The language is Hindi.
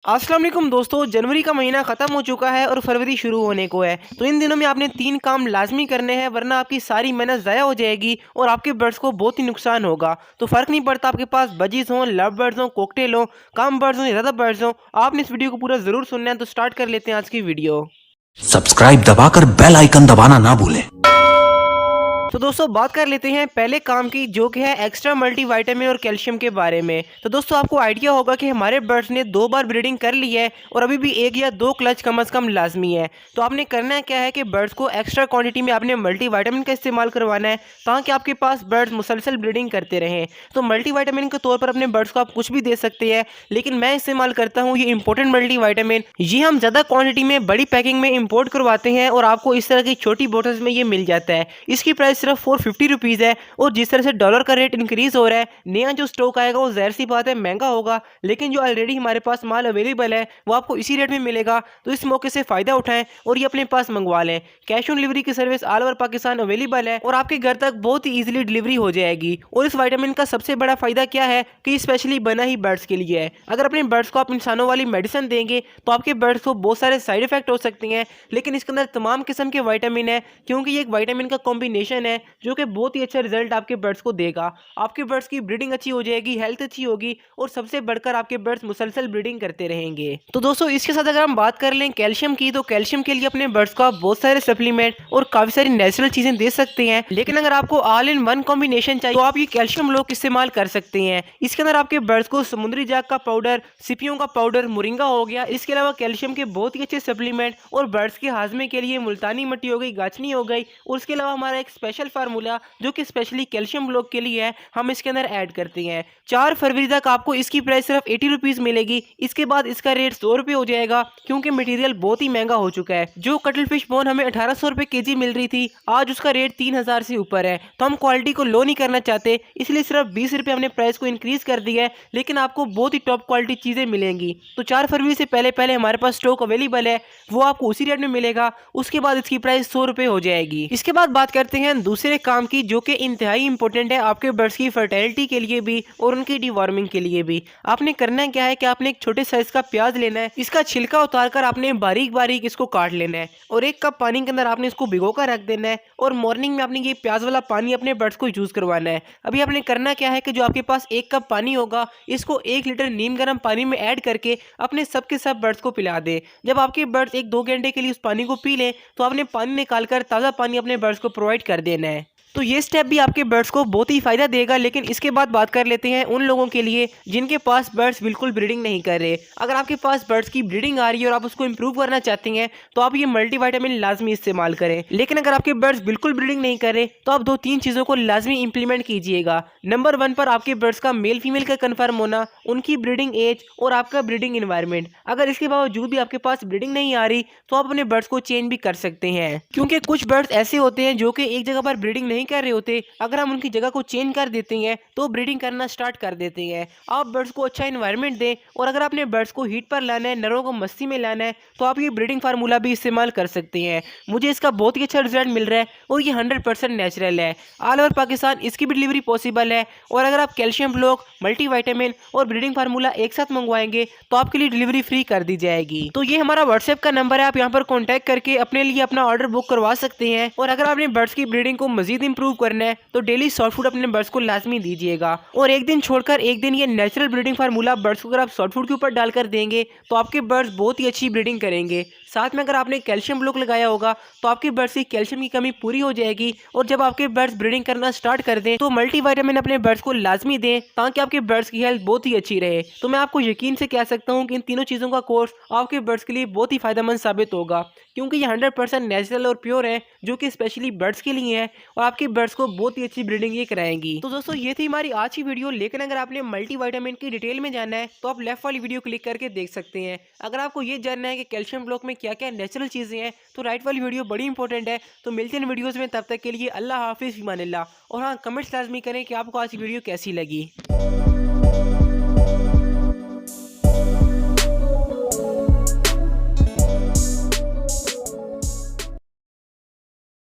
अस्सलाम वालेकुम दोस्तों, जनवरी का महीना ख़त्म हो चुका है और फरवरी शुरू होने को है। तो इन दिनों में आपने 3 काम लाज़मी करने हैं, वरना आपकी सारी मेहनत ज़ाया हो जाएगी और आपके बर्ड्स को बहुत ही नुकसान होगा। तो फ़र्क नहीं पड़ता आपके पास बजीज़ हों, लव बर्ड्स हों, कॉकटेल हों, काम बर्ड्स हों या ज़्यादा बर्ड्स हों, आपने इस वीडियो को पूरा ज़रूर सुनना है। तो स्टार्ट कर लेते हैं आज की वीडियो। सब्सक्राइब दबाकर बेल आइकन दबाना ना भूलें। तो दोस्तों बात कर लेते हैं पहले काम की, जो कि है एक्स्ट्रा मल्टीविटामिन और कैल्शियम के बारे में। तो दोस्तों आपको आइडिया होगा कि हमारे बर्ड्स ने 2 बार ब्रीडिंग कर ली है और अभी भी 1 या 2 क्लच कम से कम लाजमी है। तो आपने करना क्या है कि बर्ड्स को एक्स्ट्रा क्वांटिटी में आपने मल्टीविटामिन का इस्तेमाल करवाना है, ताकि आपके पास बर्ड्स मुसलसल ब्रीडिंग करते रहें। तो मल्टीविटामिन के तौर पर अपने बर्ड्स को आप कुछ भी दे सकते हैं, लेकिन मैं इस्तेमाल करता हूँ ये इंपॉर्टेंट मल्टीविटामिन। ये हम ज़्यादा क्वान्टिटी में बड़ी पैकिंग में इम्पोर्ट करवाते हैं और आपको इस तरह की छोटी बोटल्स में ये मिल जाता है। इसकी प्राइस सिर्फ 450 रुपीज़ है। और जिस तरह से डॉलर का रेट इंक्रीज हो रहा है, नया जो स्टॉक आएगा वो ज़ाहिर सी बात है महंगा होगा, लेकिन जो ऑलरेडी हमारे पास माल अवेलेबल है वो आपको इसी रेट में मिलेगा। तो इस मौके से फ़ायदा उठाएं और ये अपने पास मंगवा लें। कैश ऑन डिलीवरी की service all over Pakistan available है और आपके घर तक बहुत ही ईजिली डिलीवरी हो जाएगी। और इस विटामिन का सबसे बड़ा फायदा क्या है कि स्पेशली बना ही बर्ड्स के लिए है। अगर अपने बर्ड्स को आप इंसानों वाली मेडिसिन देंगे तो आपके बर्ड्स को बहुत सारे साइड इफेक्ट हो सकते हैं, लेकिन इसके अंदर तमाम किस्म के विटामिन है, क्योंकि ये एक विटामिन का कॉम्बिनेशन है जो कि बहुत ही अच्छा रिजल्ट आपके बर्ड्स को देगा। आपके बर्ड्स की ब्रीडिंग अच्छी हो जाएगी, हेल्थ अच्छी होगी और सबसे बढ़कर आपके बर्ड्स मुसलसल ब्रीडिंग करते रहेंगे। तो दोस्तों इसके साथ अगर हम बात कर लें कैल्शियम की, तो कैल्शियम के लिए अपने बर्ड्स को आप बहुत सारे सप्लीमेंट और काफी सारी नेचुरल चीजें दे सकते हैं, लेकिन अगर आपको ऑल इन वन कॉम्बिनेशन चाहिए तो आप ये कैल्शियम लोग इस्तेमाल कर सकते हैं। इसके अंदर आपके बर्ड्स को समुद्री जाग का पाउडर, सिपियों का पाउडर, मोरिंगा हो गया, इसके अलावा कैल्शियम के बहुत ही अच्छे सप्लीमेंट और बर्ड्स के हाजमे के लिए मुल्तानी मिट्टी हो गई, गाछनी हो गई, और उसके अलावा हमारा एक स्पेशल फार्मूला जो कि स्पेशली कैल्शियम ब्लॉक के लिए है, हम इसके अंदर ऐड करते हैं। 4 फरवरी तक आपको इसकी प्राइस सिर्फ 80 रुपीज़ मिलेगी। इसके बाद इसका रेट 100 रुपये हो जाएगा, क्योंकि मटेरियल बहुत ही महंगा हो चुका है। जो कटल फिश बोन हमें 1800 रुपये केजी मिल रही थी, आज उसका रेट 3000 से ऊपर है। तो हम क्वालिटी को लो नहीं करना चाहते, इसलिए सिर्फ 20 रुपये हमने प्राइस को इंक्रीज कर दिया है, लेकिन आपको बहुत ही टॉप क्वालिटी चीज़ें मिलेंगी। तो 4 फरवरी से पहले पहले हमारे पास स्टॉक अवेलेबल है, वो आपको उसी रेट में मिलेगा। उसके बाद इसकी प्राइस 100 रुपये हो जाएगी। इसके बाद बात करते हैं दूसरे काम की, जो कि इंतहाई इंपॉर्टेंट है आपके बर्ड्स की फर्टिलिटी के लिए भी और उनकी डिवॉर्मिंग के लिए भी। आपने करना क्या है कि आपने एक छोटे साइज का प्याज लेना है, इसका छिलका उतारकर आपने बारीक बारीक इसको काट लेना है और 1 कप पानी के अंदर आपने इसको भिगो कर रख देना है और मॉर्निंग में आपने ये प्याज वाला पानी अपने बर्ड्स को यूज करवाना है। अभी आपने करना क्या है कि जो आपके पास 1 कप पानी होगा, इसको 1 लीटर नीम गर्म पानी में ऐड करके अपने सबके सब बर्ड्स को पिला दे। जब आपके बर्ड्स 1-2 घंटे के लिए उस पानी को पी लें, तो आपने पानी निकालकर ताज़ा पानी अपने बर्ड्स को प्रोवाइड कर देना है। तो ये स्टेप भी आपके बर्ड्स को बहुत ही फायदा देगा। लेकिन इसके बाद बात कर लेते हैं उन लोगों के लिए जिनके पास बर्ड्स बिल्कुल ब्रीडिंग नहीं कर रहे। अगर आपके पास बर्ड्स की ब्रीडिंग आ रही है और आप उसको इंप्रूव करना चाहते हैं, तो आप ये मल्टीविटामिन लाजमी इस्तेमाल करें। लेकिन अगर आपके बर्ड्स बिल्कुल ब्रीडिंग नहीं कर रहे, तो आप 2-3 चीज़ों को लाजमी इंप्लीमेंट कीजिएगा। नंबर 1 पर आपके बर्ड्स का मेल फीमेल का कन्फर्म होना, उनकी ब्रीडिंग एज और आपका ब्रीडिंग इन्वायरमेंट। अगर इसके बावजूद भी आपके पास ब्रीडिंग नहीं आ रही, तो आप अपने बर्ड्स को चेंज भी कर सकते हैं, क्योंकि कुछ बर्ड्स ऐसे होते हैं जो कि एक जगह पर ब्रीडिंग नहीं कर रहे होते। अगर हम उनकी जगह को चेंज कर देते हैं तो ब्रीडिंग करना स्टार्ट कर देते हैं। आप बर्ड्स को अच्छा इन्वायरमेंट दें, और अगर आपने बर्ड्स को हीट पर लाना है, नरों को मस्ती में लाना है, तो आप ये ब्रीडिंग फार्मूला भी इस्तेमाल कर सकते हैं। मुझे इसका बहुत ही अच्छा रिजल्ट मिल रहा है और ये 100% नेचुरल है। ऑल ओवर पाकिस्तान इसकी भी डिलीवरी पॉसिबल है। और अगर आप कैल्शियम ब्लॉक, मल्टीविटामिन और ब्रीडिंग फार्मूला एक साथ मंगवाएंगे तो आपके लिए डिलीवरी फ्री कर दी जाएगी। तो ये हमारा व्हाट्सएप का नंबर है, आप यहाँ पर कॉन्टैक्ट करके अपने लिए अपना ऑर्डर बुक करवा सकते हैं। और अगर आपने बर्ड्स की ब्रीडिंग को मजीद इंप्रूव करना है, तो डेली सॉफ्ट फूड अपने बर्ड्स को लाजमी दीजिएगा। और एक दिन छोड़कर एक दिन ये नेचुरल ब्रीडिंग फार्मूला बर्ड्स को अगर आप सॉफ्ट फूड के ऊपर डालकर देंगे, तो आपके बर्ड्स बहुत ही अच्छी ब्रीडिंग करेंगे। साथ में अगर आपने कैल्शियम ब्लॉक लगाया होगा, तो आपके बर्ड्स की कैल्शियम की कमी पूरी हो जाएगी। और जब आपके बर्ड्स ब्रीडिंग करना स्टार्ट कर दें, तो मल्टीविटामिन अपने बर्ड्स को लाजमी दें, ताकि आपके बर्ड्स की हेल्थ बहुत ही अच्छी रहे। तो मैं आपको यकीन से कह सकता हूँ कि इन तीनों चीज़ों का कोर्स आपके बर्ड्स के लिए बहुत ही फायदेमंद साबित होगा, क्योंकि ये 100% नेचुरल और प्योर है, जो कि स्पेशली बर्ड्स के लिए है और आपके बर्ड्स को बहुत ही अच्छी ब्रीडिंग ये कराएंगी। तो दोस्तों ये थी हमारी आज की वीडियो। लेकिन अगर आपने मल्टीविटामिन की डिटेल में जानना है, तो आप लेफ्ट वाली वीडियो क्लिक करके देख सकते हैं। अगर आपको ये जानना है कि कैल्शियम ब्लॉक में क्या क्या नेचुरल चीज़ें हैं, तो राइट वाली वीडियो बड़ी इंपॉर्टेंट है। तो मिलते हैं वीडियोज़ में, तब तक के लिए अल्लाह हाफिज़, फ़ी अमान अल्लाह। और हाँ, कमेंट्स लाजमी करें कि आपको आज की वीडियो कैसी लगी।